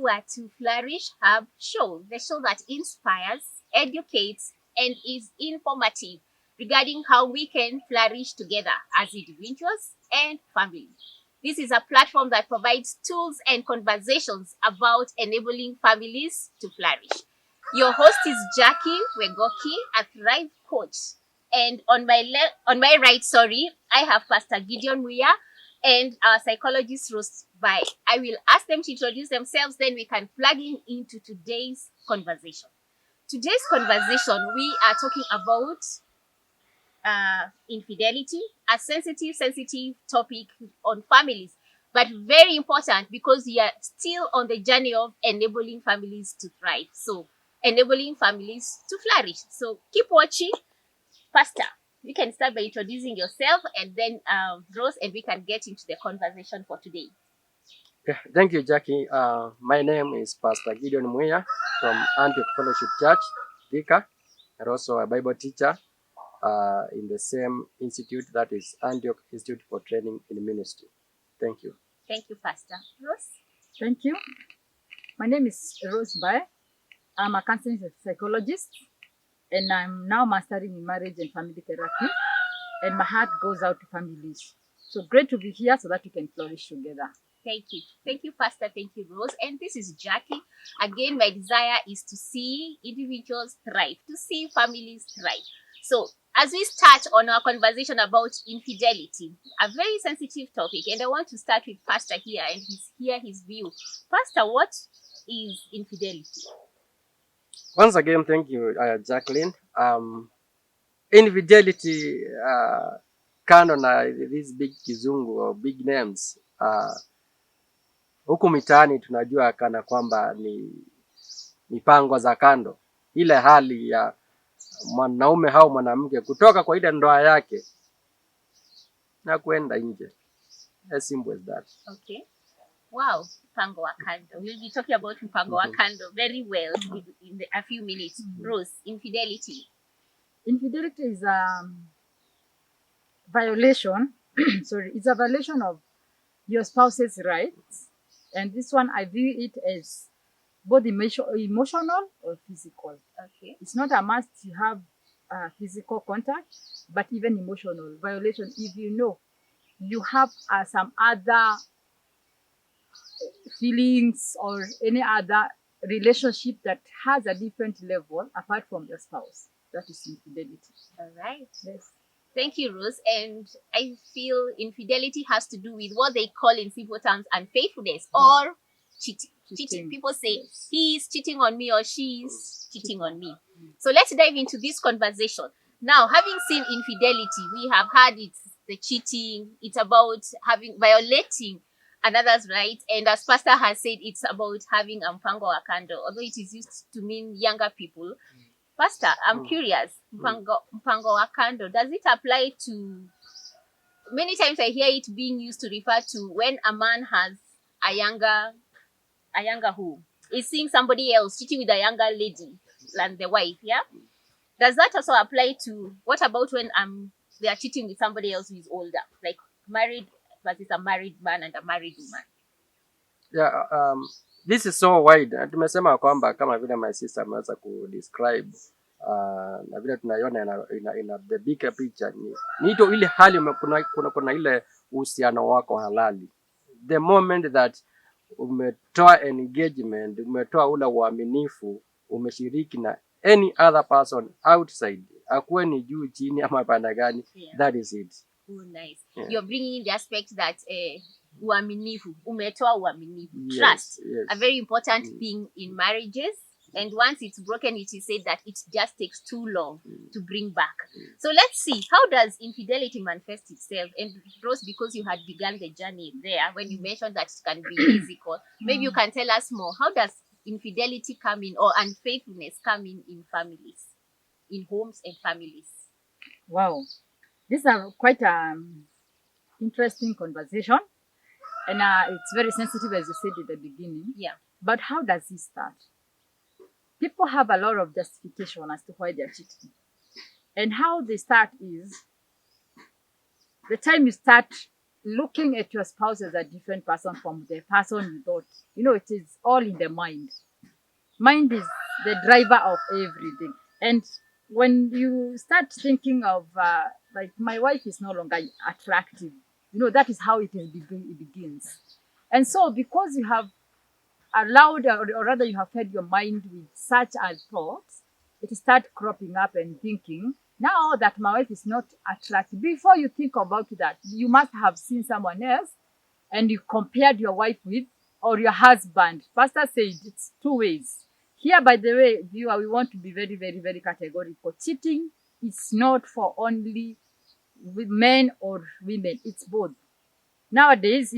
Where to Flourish Hub show, the show that inspires, educates, and is informative regarding how we can flourish together as individuals and families. This is a platform that provides tools and conversations about enabling families to flourish. Your host is Jackie Wegoki, a Thrive coach. And on my right, I have Pastor Gideon Muya and our psychologist Rose Bai. I will ask them to introduce themselves, then we can plug into today's conversation. Today's conversation, we are talking about infidelity, a sensitive topic on families, but very important because we are still on the journey of enabling families to thrive. So, enabling families to flourish. So, keep watching. Pastor, you can start by introducing yourself and then Rose, and we can get into the conversation for today. Yeah, thank you, Jackie. My name is Pastor Gideon Muya from Antioch Fellowship Church, Thika, and also a Bible teacher in the same institute, that is Antioch Institute for Training in Ministry. Thank you. Thank you, Pastor. Rose? Thank you. My name is Rose Bai. I'm a counseling psychologist, and I'm now mastering in marriage and family therapy. And my heart goes out to families. So great to be here so that we can flourish together. Thank you. Thank you, Pastor. Thank you, Rose. And this is Jackie. Again, my desire is to see individuals thrive, to see families thrive. So, as we start on our conversation about infidelity, a very sensitive topic, and I want to start with Pastor here and hear his view. Pastor, what is infidelity? Once again, thank you, Jacqueline. Infidelity, kando na these big kizungu or big names, huku mitaani tunajua kana kwamba ni mipango za kando, ile hali ya mwanaume au mwanamke kutoka kwa ile ndoa yake na kwenda nje. As simple as that. Okay. Wow. Mpango Wa Kando. We'll be talking about Mpango Wa Kando very well in a few minutes. Rose, infidelity. Infidelity is a violation. It's a violation of your spouse's rights. And this one, I view it as both emotional or physical. Okay. It's not a must to have physical contact, but even emotional violation. If you know you have some other feelings or any other relationship that has a different level apart from your spouse, that is infidelity. All right. Yes. Thank you, Rose. And I feel infidelity has to do with what they call in simple terms unfaithfulness or cheating. People say he's cheating on me or she's cheating on me. So let's dive into this conversation. Now, having seen infidelity, we have had it's the cheating, it's about violating another's right. And as Pastor has said, it's about having Mpango Wa Kando, although it is used to mean younger people. Pastor, I'm curious, Mpango Wa Kando, does it apply to, many times I hear it being used to refer to when a man has a younger who is seeing somebody else cheating with a younger lady than the wife, yeah? Does that also apply to, what about when they are cheating with somebody else who is older, like married versus a married man and a married woman? Yeah, this is so wide. Tumesema kwamba kama vile my sister ameweza kudescribe na vile tunaiona ina the bigger picture ni ito ile hali kuna ile uhusiano wako halali. The moment that umetoa engagement, umetoa ule uaminifu, umeshiriki na any other person outside, akuwe ni juu chini ama panda gani, that is it. Oh, nice. Yeah. You're bringing in the aspect that uaminifu, umetoa uaminifu, trust, yes. A very important thing in marriages. And once it's broken, it is said that it just takes too long to bring back. So let's see, how does infidelity manifest itself? And Rose, because you had begun the journey there, when you mentioned that it can be physical, maybe you can tell us more. How does infidelity come in, or unfaithfulness come in families, in homes and families? Wow. This is quite an interesting conversation. And it's very sensitive, as you said at the beginning. Yeah. But how does it start? People have a lot of justification as to why they're cheating. And how they start is, the time you start looking at your spouse as a different person from the person you thought. You know, it is all in the mind. Mind is the driver of everything. And when you start thinking of, like, my wife is no longer attractive, you know, that is how it begins. And so, because you have allowed, or rather you have fed your mind with such as thoughts, it start cropping up and thinking, now that my wife is not attractive. Before you think about that, you must have seen someone else and you compared your wife with, or your husband. Pastor said it's two ways. Here, by the way, viewer, we want to be very, very, very categorical. Cheating is not for only men or women, it's both. Nowadays,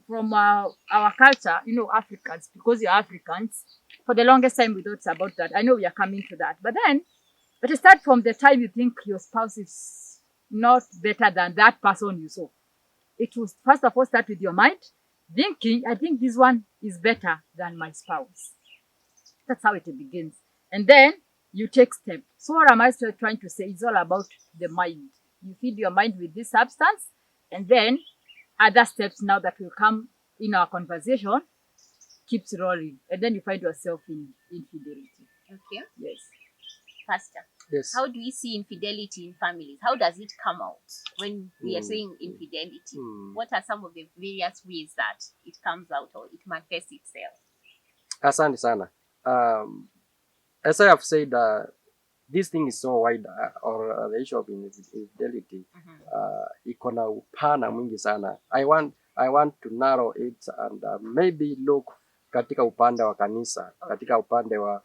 from our culture, you know, Africans, because you're Africans, for the longest time we thought about that. I know we are coming to that. But then, it start from the time you think your spouse is not better than that person you saw. It will first of all start with your mind, thinking, I think this one is better than my spouse. That's how it begins. And then you take steps. So what am I still trying to say? It's all about the mind. You feed your mind with this substance, and then other steps now that will come in our conversation keeps rolling. And then you find yourself in infidelity. Okay. Yes. Pastor, Yes. how do we see infidelity in families? How does it come out when we are saying infidelity? What are some of the various ways that it comes out or it manifests itself? Asante sana. As I have said, this thing is so wide, or the issue of infidelity, iko na upana mwingi sana. I want to narrow it and maybe look katika upande wa kanisa, katika upande wa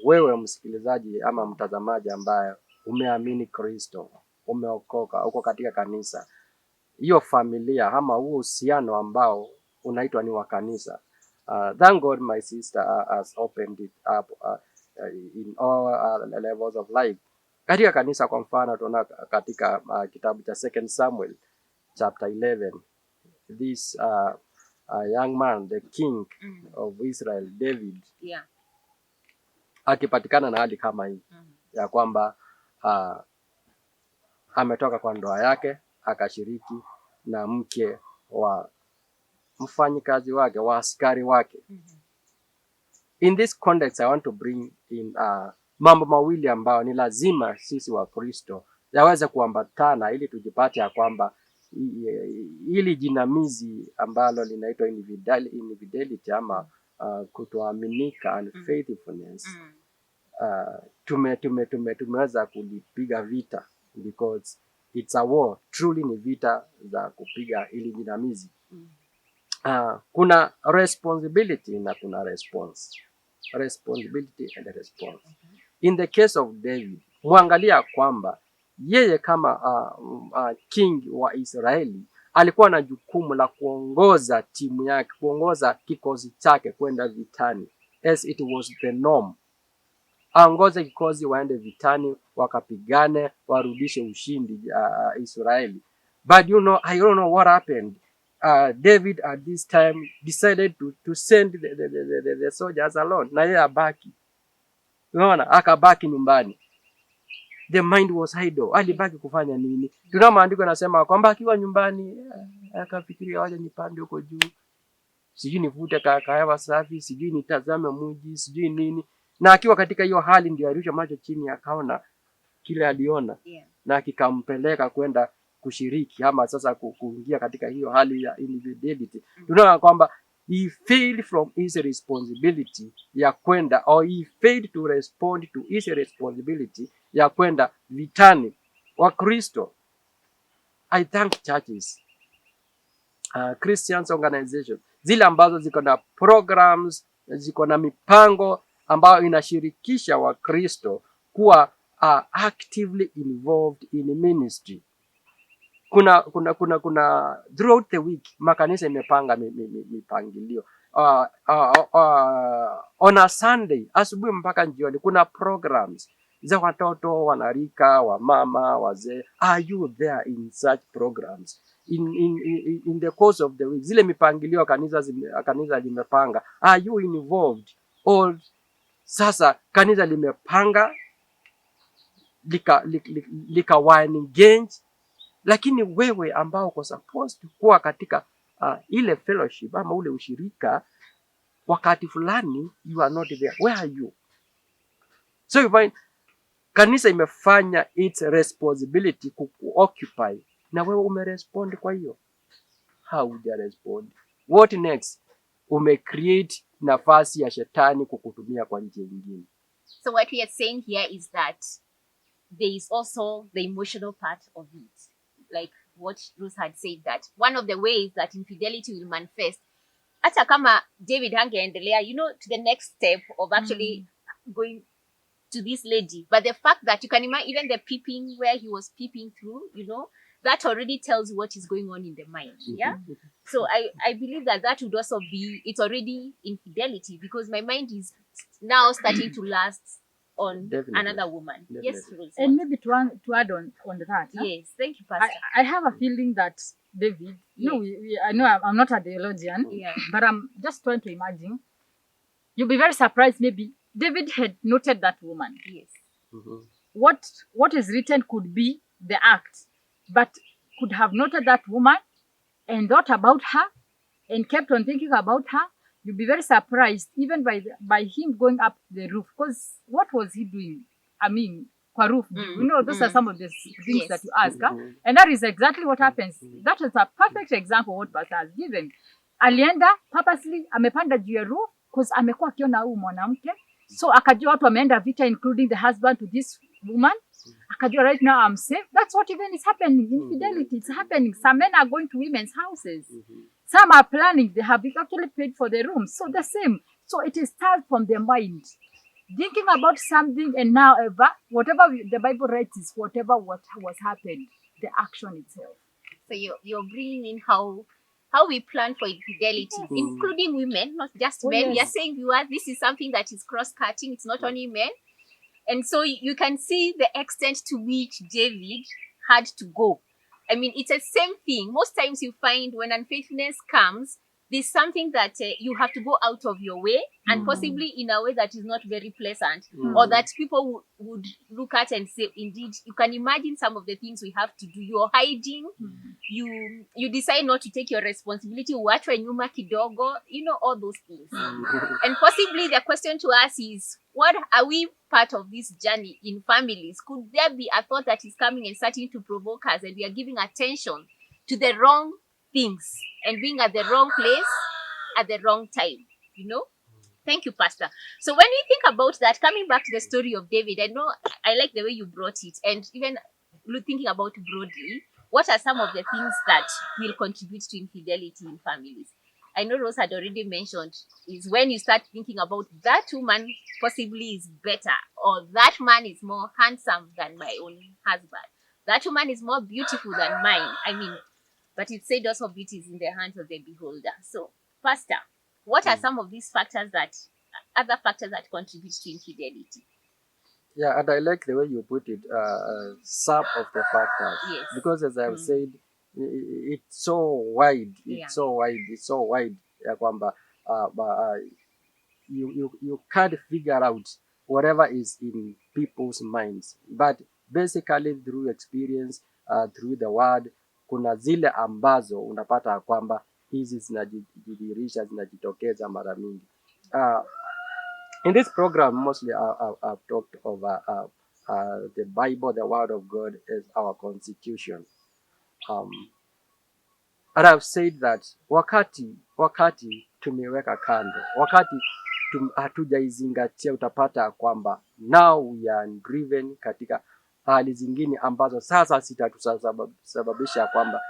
wewe msikilizaji ama mtazamaji ambaye umeamini Kristo, umeokoka, uko katika kanisa. Hiyo familia ama huo uhusiano ambao unaitwa ni wa kanisa. Thank God my sister has opened it up in all levels of life. Katika kanisa, kwa mfano, tunaona katika kitabu cha 2 Samuel chapter 11, this young man, the king of Israel, David, akipatikana na hali kama hii ya kwamba ametoka kwa ndoa yake akashiriki na mke wa mfanyikazi wake, wa askari wake. In this context, I want to bring in mambo mawili ambayo ni lazima sisi wa Kristo yaweze kuambatana ili tujipate ya kwamba ili jinamizi ambalo linaitwa infidelity ama kutoaminika, unfaithfulness, tumeweza kulipiga vita, because it's a war. Truly ni vita za kupiga ili jinamizi. Kuna responsibility na kuna response. Responsibility and response. In the case of David, muangalia kwamba yeye kama king wa Israeli alikuwa na jukumu la kuongoza timu yake, kuongoza kikosi chake kwenda vitani, as it was the norm. Aongoze kikosi waende vitani, wakapigane, warudishe ushindi Israeli. But I don't know what happened. David at this time decided to send the soldiers alone. Na yeye abaki. Unaona, akabaki nyumbani. The mind was idle. Alibaki kufanya nini? Tuna maandiko yanasema kwamba akiwa nyumbani akafikiria, waje nipande huko juu, sijui nivute kahawa safi, sijui nitazame mji, sijui nini. Na akiwa katika hiyo hali ndio alirusha macho chini, akaona kile aliona, na kikampeleka kwenda kushiriki ama sasa kuingia katika hiyo hali ya infidelity. Tunaona kwamba he failed from his responsibility ya kwenda, or he failed to respond to his responsibility ya kwenda vitani. Wa Kristo, I thank churches, Christian organizations, zile ambazo ziko na programs, ziko na mipango ambayo inashirikisha wa Kristo kuwa actively involved in ministry. Kuna throughout the week makanisa imepanga mipangilio. On a Sunday asubuhi mpaka jioni kuna programs za watoto, wanarika, wa mama, wazee. Are you there in such programs? In the course of the week, zile mipangilio kanisa limepanga, are you involved? Or sasa kanisa limepanga lika engage, lakini wewe ambao uko supposed kuwa katika ile fellowship ama ule ushirika, wakati fulani you are not there. Where are you? So you find kanisa imefanya its responsibility kuoccupy, na wewe umerespond. Kwa hiyo hauja respond. What next? Umecreate nafasi ya shetani kukutumia kwa njia nyingine. So what we are saying here is that there is also the emotional part of it. Like what Ruth had said, that one of the ways that infidelity will manifest, hata kama David hangeendelea, to the next step of actually going to this lady. But the fact that you can imagine even the peeping, where he was peeping through, that already tells you what is going on in the mind. Yeah. So I believe that would also be, it's already infidelity, because my mind is now starting to last on another woman. Definitely. Yes, Rose. And maybe to add on that. Yes, thank you, Pastor. I have a feeling that David, I know I'm not a theologian, but I'm just trying to imagine. You'll be very surprised, maybe David had noted that woman. Yes. What is written could be the act, but could have noted that woman and thought about her and kept on thinking about her. You'll be very surprised even by him going up the roof, because what was he doing? I mean, kwa roof, those are some of the things that you ask. And that is exactly what happens. That is a perfect example of what Pastor has given. Alienda purposely, amepanda juu ya roof because amekuwa akiona huyu mwanamke. So akajua watu wameenda vita, including the husband to this woman. Akajua right now I'm safe. That's what even is happening. Infidelity, it's happening. Some men are going to women's houses. Some are planning. They have actually paid for the room. So the same. So it is started from their mind. Thinking about something, and now whatever the Bible writes is whatever what was happened, the action itself. So you're bringing in how we plan for infidelity, including women, not just men. You're saying, this is something that is cross-cutting. It's not only men. And so you can see the extent to which David had to go. I mean, it's the same thing. Most times you find when unfaithfulness comes, there's something that you have to go out of your way, and possibly in a way that is not very pleasant, or that people would look at and say, indeed, you can imagine some of the things we have to do. You're hiding, you decide not to take your responsibility, uachwe nyuma kidogo, all those things. And possibly the question to us is, what are we part of this journey in families? Could there be a thought that is coming and starting to provoke us, and we are giving attention to the wrong things and being at the wrong place at the wrong time? Thank you, Pastor. So when we think about that, coming back to the story of David, I know I like the way you brought it, and even thinking about broadly, what are some of the things that will contribute to infidelity in families? I know Rose had already mentioned, is when you start thinking about that woman possibly is better, or that man is more handsome than my own husband, that woman is more beautiful than mine. I mean, but it said also beauty is in the hands of the beholder. So, Pastor, what are some of these other factors that contribute to infidelity? Yeah, and I like the way you put it, some of the factors. Yes. Because as I've said, it's so wide. It's so wide. Ya kwamba you can't figure out whatever is in people's minds. But basically through experience, through the word, kuna zile ambazo unapata kwamba hizi zinajidhihirisha, zinajitokeza mara mingi. In this program, mostly I've talked over the Bible, the Word of God, as our constitution. And I've said that wakati tumeweka kando, wakati hatujaizingatia, utapata kwamba now we are driven katika hali zingine ambazo sasa zitatusababisha kwamba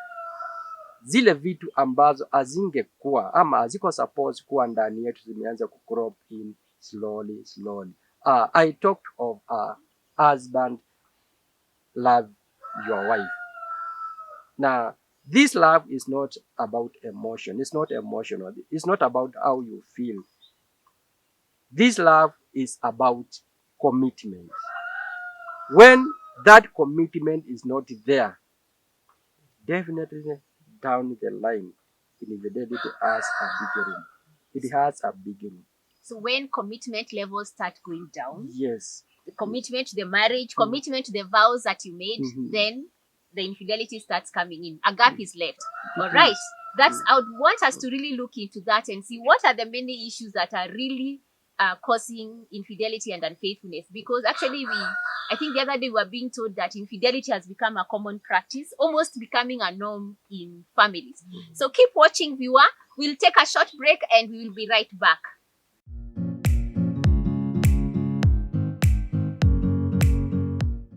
zile vitu ambazo hazingekuwa ama haziko supposed kuwa ndani yetu zimeanza kucrop in slowly. I talked of husband love your wife. Now, this love is not about emotion. It's not emotional. It's not about how you feel. This love is about commitment. When that commitment is not there, definitely down the line, infidelity has a big room. It has a big room. So when commitment levels start going down, yes, the commitment to the marriage, commitment to the vows that you made, then the infidelity starts coming in. A gap is left. All right. That's, I would want us to really look into that and see what are the many issues that are really causing infidelity and unfaithfulness. Because actually, I think the other day we were being told that infidelity has become a common practice, almost becoming a norm in families. So keep watching, viewer. We'll take a short break and we will be right back.